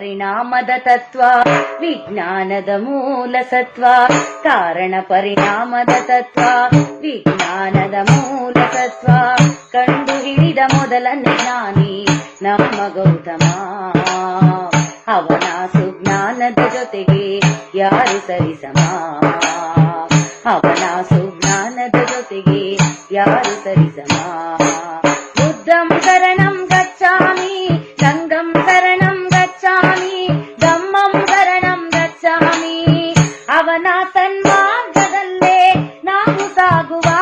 ಪರಿಣಾಮದ ತತ್ವ ವಿಜ್ಞಾನದ ಮೂಲ ಸತ್ವ. ಕಾರಣ ಪರಿಣಾಮದ ತತ್ವ ವಿಜ್ಞಾನದ ಮೂಲ ಸತ್ವ. ಕಂಡು ಹಿಡಿದ ಮೊದಲನೇ ಜ್ಞಾನಿ ನಮ್ಮ ಗೌತಮ. ಅವನ ಸುಜ್ಞಾನದ ಜೊತೆಗೆ ಯಾರು ಸರಿಸಮ. ಅವನ ಸುಜ್ಞಾನದ ಜೊತೆಗೆ ಯಾರು ಸರಿಸಮ. ಬುದ್ಧಂ ಶರಣಂ ಗಚ್ಚಾಮಿ, ಸಂಘಂ ಶರಣಂ ಗಚ್ಚಾಮಿ, ಧಮ್ಮಂ ಶರಣಂ ಗಚ್ಚಾಮಿ. ಅವನ ಸನ್ಮಾರ್ಗದಲ್ಲೇ ನಾವು ಸಾಗುವ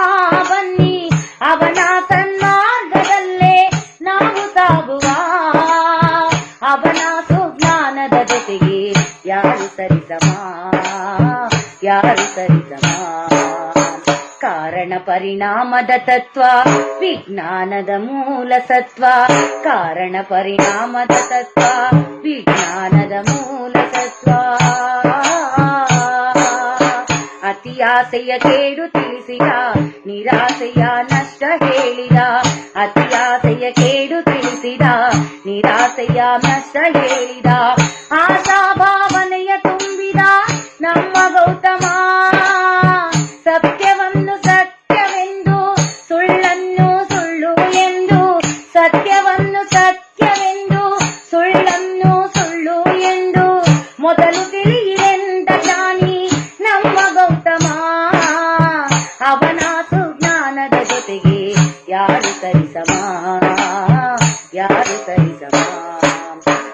ಬನ್ನಿ. ಅವನ ಸನ್ಮಾರ್ಗದಲ್ಲೇ ನಾವು ಸಾಗುವ. ಅವನ ಸುಜ್ಞಾನದ ಜೊತೆಗೆ ಯಾರು ಸರಿಸಮ. ಯಾರು ಸರಿಸಮ. ಕಾರಣ ಪರಿಣಾಮದ ತತ್ವ ವಿಜ್ಞಾನದ ಮೂಲ ಸತ್ವ. ಕಾರಣ ಪರಿಣಾಮದ ತತ್ವ ವಿಜ್ಞಾನದ ಮೂಲ ಸತ್ವ. ಅತಿಯಾಸೆಯ ಕೇಡು ತಿಳಿಸಿದ, ನಿರಾಸೆಯ ನಷ್ಟ ಹೇಳಿದ. ಅತಿಯಾಸೆಯ ಕೇಡು ತಿಳಿಸಿದ, ನಿರಾಸೆಯ ನಷ್ಟ ಹೇಳಿದ. ಆಶಾಭಾವನೆಯ ತುಂಬಿದ ನಮ್ಮ ಗೌತಮ. ಸತ್ಯವನ್ನು ಸತ್ಯವೆಂದು, ಸುಳ್ಳನ್ನು ಸುಳ್ಳು ಎಂದು. ಸತ್ಯವನ್ನು ಸತ್ಯವೆಂದು, ಸುಳ್ಳನ್ನು ಸುಳ್ಳು ಎಂದು ಮೊದಲು ತಿಳಿಯಿರೆಂದ ಜ್ಞಾನಿ ನಮ್ಮ ಗೌತಮ. ಅವನ ಸುಜ್ಞಾನದ ಜೊತೆಗೆ ಯಾರು ಸರಿಸಮ. ಯಾರು ಸರಿಸಮ.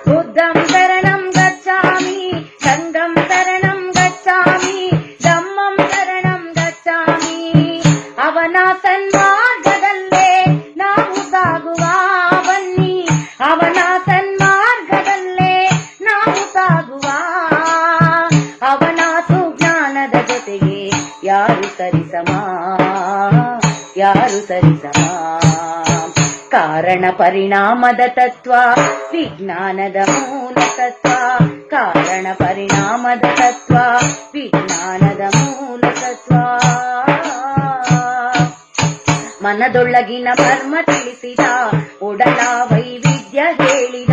ಬುದ್ಧಂ ಶರಣಂ ಗಚ್ಚಾಮಿ, ಸಂಘಂ ಶರಣಂ ಗಚ್ಚಾಮಿ, ಧಮ್ಮಂ ಶರಣಂ ಗಚ್ಚಾಮಿ. ಅವನ ಸನ್ಮಾರ್ಗದಲ್ಲೇ ನಾವು ಸಾಗುವ ಬನ್ನಿ. ಅವನ ಸನ್ಮಾರ್ಗದಲ್ಲೇ ನಾವು ಸಾಗುವ. ಅವನ ಸುಜ್ಞಾನದ ಜೊತೆಗೆ ಯಾರು ಸರಿಸಮ. ಯಾರು ಸರಿಸಮ. ಕಾರಣ ಪರಿಣಾಮದ ತತ್ವ ವಿಜ್ಞಾನದ ಮೂಲ ಸತ್ವ. ಕಾರಣ ಪರಿಣಾಮದ ತತ್ವ ವಿಜ್ಞಾನದ ಮೂಲ ಸತ್ವ. ಮನದೊಳಗಿನ ಮರ್ಮ ತಿಳಿಸಿದ, ಒಡಲ ವೈವಿಧ್ಯ ಹೇಳಿದ.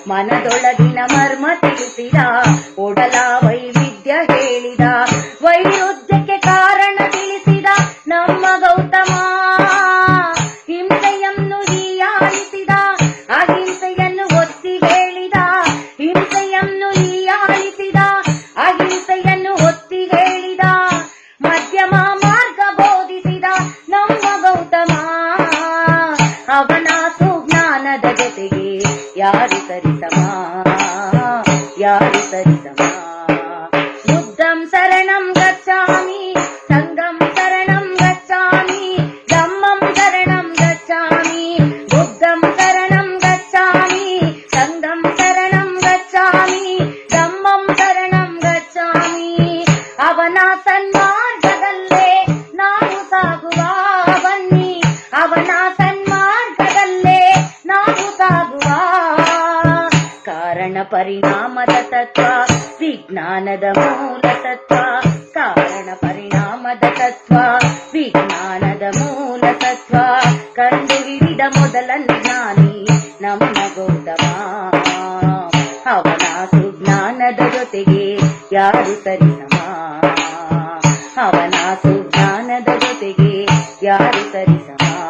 ಮನದೊಳಗಿನ ಮರ್ಮ ತಿಳಿಸಿದ, ಒಡಲ ವೈವಿಧ್ಯ ಹೇಳಿದ. ವೈರುಧ್ಯಕ್ಕೆ ಕಾರಣ ತಿಳಿಸಿದ ನಮ್ಮ ಗೌತಮ. ಹಿಂಸೆಯನ್ನು ಹೀಯಾಳಿಸಿದ, ಅಹಿಂಸೆಯನ್ನು ಒತ್ತಿ ಹೇಳಿದ. ಹಿಂಸೆಯನ್ನು ಹೀಯಾಳಿಸಿದ, ಅಹಿಂಸೆಯನ್ನು ಒತ್ತಿ ಹೇಳಿದ. ಮಧ್ಯಮ ಮಾರ್ಗ ಬೋಧಿಸಿದ ನಮ್ಮ ಗೌತಮ. ಅವನ ಸುಜ್ಞಾನದ ಜೊತೆಗೆ ಯಾರು ಸರಿಸಮ. ಯಾರು ಸರಿಸಮ. ಬುದ್ಧಂ ಶರಣಂ ಗಚ್ಚಾಮಿ, ಸಂಘಂ ಶರಣಂ ಗಚ್ಚಾಮಿ, ಧಮ್ಮಂ ಶರಣಂ ಗಚ್ಚಾಮಿ. ಬುದ್ಧಂ ಶರಣಂ ಗಚ್ಚಾಮಿ, ಸಂಘಂ ಶರಣಂ ಗಚ್ಚಾಮಿ, ಧಮ್ಮಂ ಶರಣಂ ಗಚ್ಚಾಮಿ. ಅವನ ಸನ್ಮಾರ್ಗದಲ್ಲೇ ನಾವು ಸಾಗುವ ಬನ್ನಿ. ಅವನ ಸನ್ಮಾರ್ಗದಲ್ಲೇ ನಾವು ಸಾಗುವ. ಕಾರಣ ಪರಿಣಾಮದ ತತ್ವ ವಿಜ್ಞಾನದ ಮೂಲ ಸತ್ವ. ಕಾರಣ ಪರಿಣಾಮದ ತತ್ವ ವಿಜ್ಞಾನದ ಮೂಲ ಸತ್ವ. ಕಂಡು ಹಿಡಿದ ಮೊದಲನೇ ಜ್ಞಾನಿ ನಮ್ಮ ಗೌತಮ. ಅವನ ಸುಜ್ಞಾನದ ಜೊತೆಗೆ ಯಾರು ಸರಿಸಮ. ಅವನ ಸುಜ್ಞಾನದ ಜೊತೆಗೆ ಯಾರು ಸರಿಸಮ.